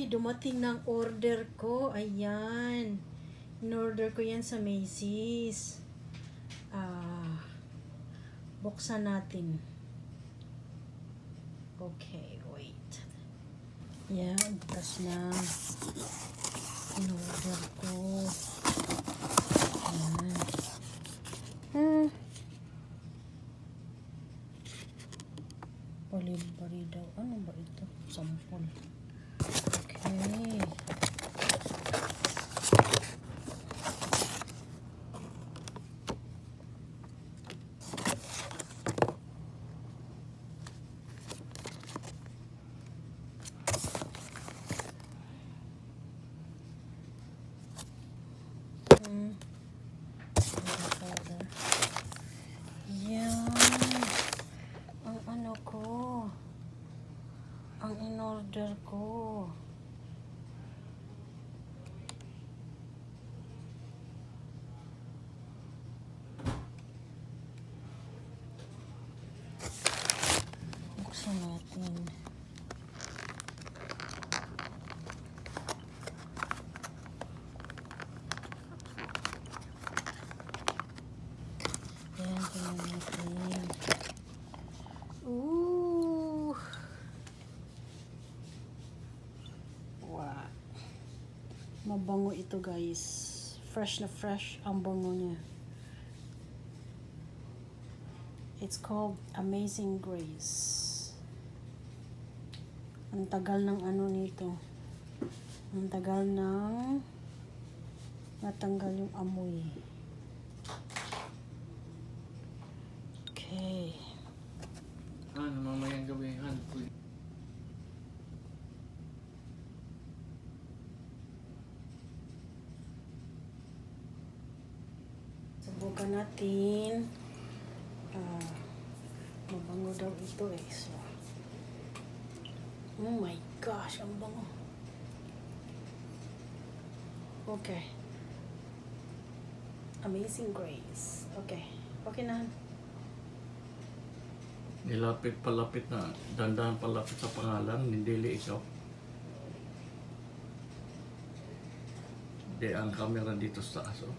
Ay, dumating ng order ko. Ayan. In-order ko yan sa Macy's. Buksan natin. Okay, wait. Yan, bukas na. In-order ko. Ayan. Palibari daw. Ano ba ito? Sampol. Okay. Yan. Ang ano ko. Ang in-order ko. Buksan natin. Ayan, tingnan natin. Ooh! Wow! Mabango ito, guys. Fresh na fresh ang bango niya. It's called Amazing Grace. Ang tagal ng ano nito. Ang tagal ng matanggal yung amoy. Okay. Ano, mamayang gabi, Subukan natin. Mabango daw ito eh. So, oh my gosh, ang bango. Okay. Amazing Grace. Okay. Okay na. nilapit palapit na, dandahan palapit sa pangalan, hindi ikaw. Hindi ang camera dito sa taas. Oh.